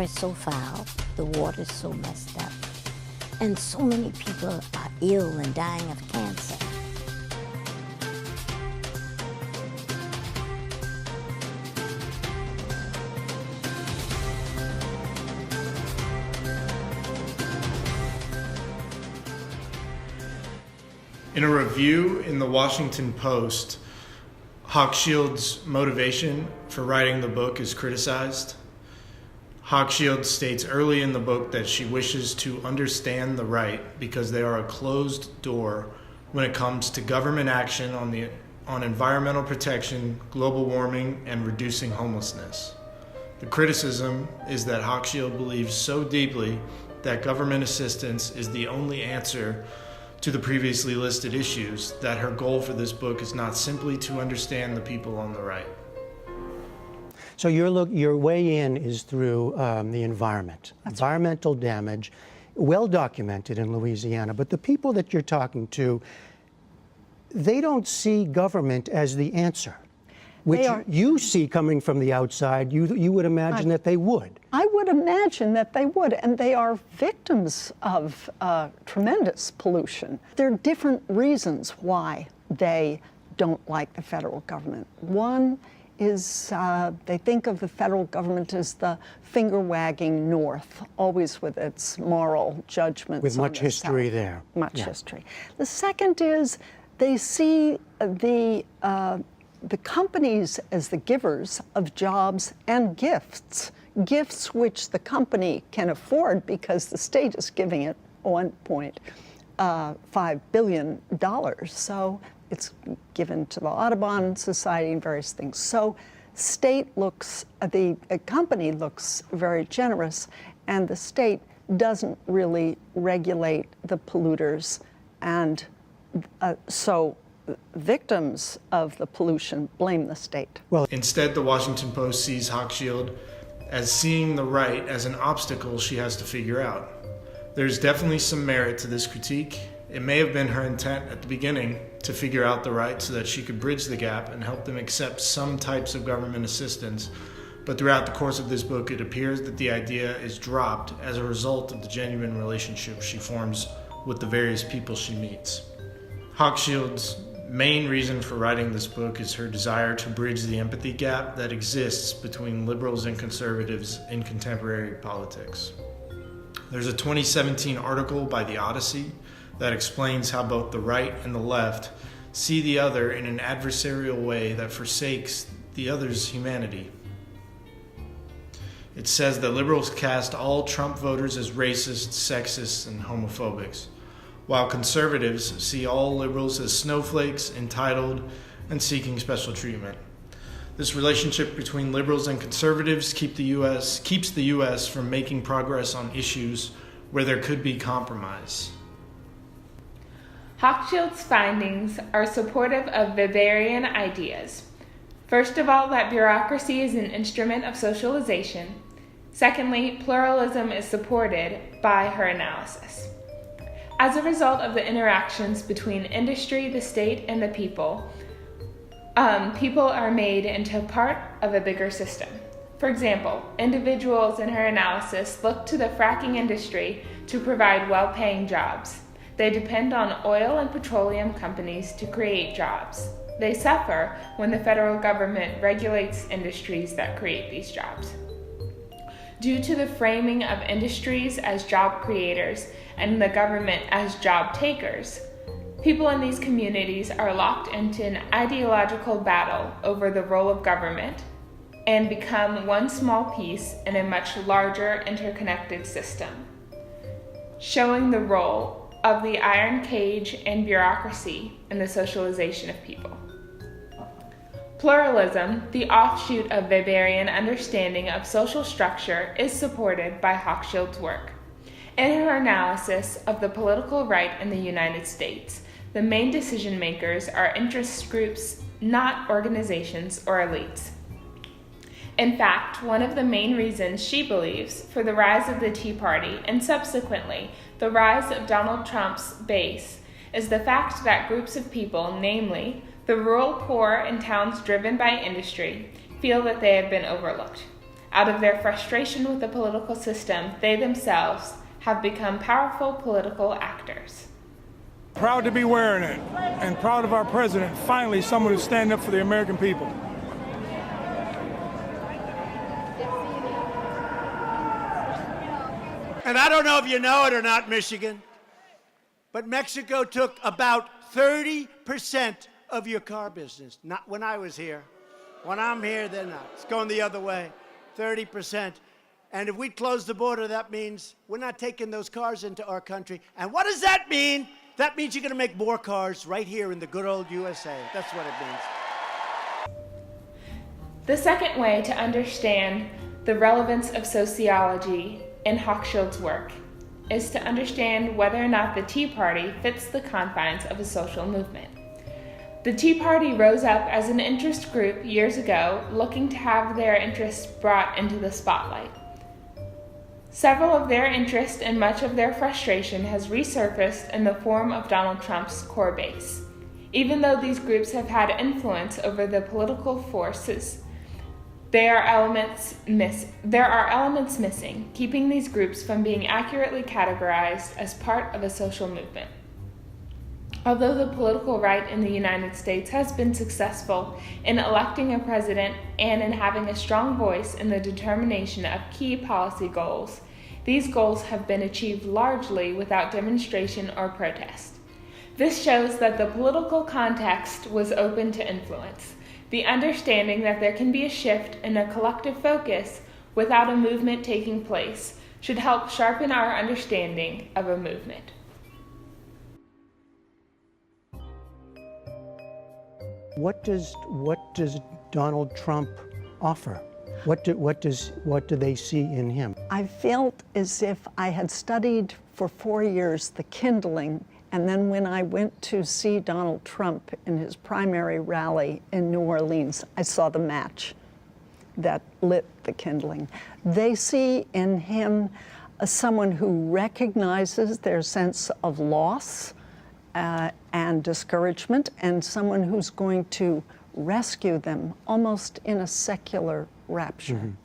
is so foul, the water is so messed up, and so many people are ill and dying of cancer. In a review in the Washington Post, Hochschild's motivation for writing the book is criticized. Hochschild states early in the book that she wishes to understand the right because they are a closed door when it comes to government action on environmental protection, global warming, and reducing homelessness. The criticism is that Hochschild believes so deeply that government assistance is the only answer to the previously listed issues that her goal for this book is not simply to understand the people on the right. So your way in is through the environment. That's environmental damage, well documented in Louisiana. But the people that you're talking to, they don't see government as the answer, which you see coming from the outside. You would imagine that they would. I would imagine that they would, and they are victims of tremendous pollution. There are different reasons why they don't like the federal government. One is they think of the federal government as the finger-wagging North, always with its moral judgments. With much history there. Much history. The second is they see the companies as the givers of jobs and gifts which the company can afford because the state is giving it $1.5 billion. So it's given to the Audubon Society and various things. So the company looks very generous, and the state doesn't really regulate the polluters. And so victims of the pollution blame the state. Well, instead, the Washington Post sees Hochschild as seeing the right as an obstacle she has to figure out. There's definitely some merit to this critique. It may have been her intent at the beginning to figure out the right so that she could bridge the gap and help them accept some types of government assistance. But throughout the course of this book, it appears that the idea is dropped as a result of the genuine relationship she forms with the various people she meets. Hochschild's main reason for writing this book is her desire to bridge the empathy gap that exists between liberals and conservatives in contemporary politics. There's a 2017 article by The Odyssey that explains how both the right and the left see the other in an adversarial way that forsakes the other's humanity. It says that liberals cast all Trump voters as racist, sexist, and homophobics, while conservatives see all liberals as snowflakes, entitled, and seeking special treatment. This relationship between liberals and conservatives keeps the U.S. from making progress on issues where there could be compromise. Hochschild's findings are supportive of Weberian ideas. First of all, that bureaucracy is an instrument of socialization. Secondly, pluralism is supported by her analysis. As a result of the interactions between industry, the state, and the people, people are made into part of a bigger system. For example, individuals in her analysis look to the fracking industry to provide well-paying jobs. They depend on oil and petroleum companies to create jobs. They suffer when the federal government regulates industries that create these jobs. Due to the framing of industries as job creators and the government as job takers, people in these communities are locked into an ideological battle over the role of government and become one small piece in a much larger interconnected system, showing the role of the iron cage and bureaucracy in the socialization of people. Pluralism, the offshoot of Weberian understanding of social structure, is supported by Hochschild's work. In her analysis of the political right in the United States, the main decision makers are interest groups, not organizations or elites. In fact, one of the main reasons she believes for the rise of the Tea Party and subsequently the rise of Donald Trump's base is the fact that groups of people, namely the rural poor in towns driven by industry, feel that they have been overlooked. Out of their frustration with the political system, they themselves have become powerful political actors. Proud to be wearing it, and proud of our president, finally someone who's standing up for the American people. And I don't know if you know it or not, Michigan, but Mexico took about 30% of your car business. Not when I was here. When I'm here, they're not. It's going the other way, 30%. And if we close the border, that means we're not taking those cars into our country. And what does that mean? That means you're going to make more cars right here in the good old USA. That's what it means. The second way to understand the relevance of sociology in Hochschild's work is to understand whether or not the Tea Party fits the confines of a social movement. The Tea Party rose up as an interest group years ago, looking to have their interests brought into the spotlight. Several of their interest and much of their frustration has resurfaced in the form of Donald Trump's core base. Even though these groups have had influence over the political forces, there are elements missing, keeping these groups from being accurately categorized as part of a social movement. Although the political right in the United States has been successful in electing a president and in having a strong voice in the determination of key policy goals, these goals have been achieved largely without demonstration or protest. This shows that the political context was open to influence. The understanding that there can be a shift in a collective focus without a movement taking place should help sharpen our understanding of a movement. What does Donald Trump offer? What do they see in him? I felt as if I had studied for 4 years the kindling, and then when I went to see Donald Trump in his primary rally in New Orleans, I saw the match that lit the kindling. They see in him someone who recognizes their sense of loss and discouragement, and someone who's going to rescue them almost in a secular rapture.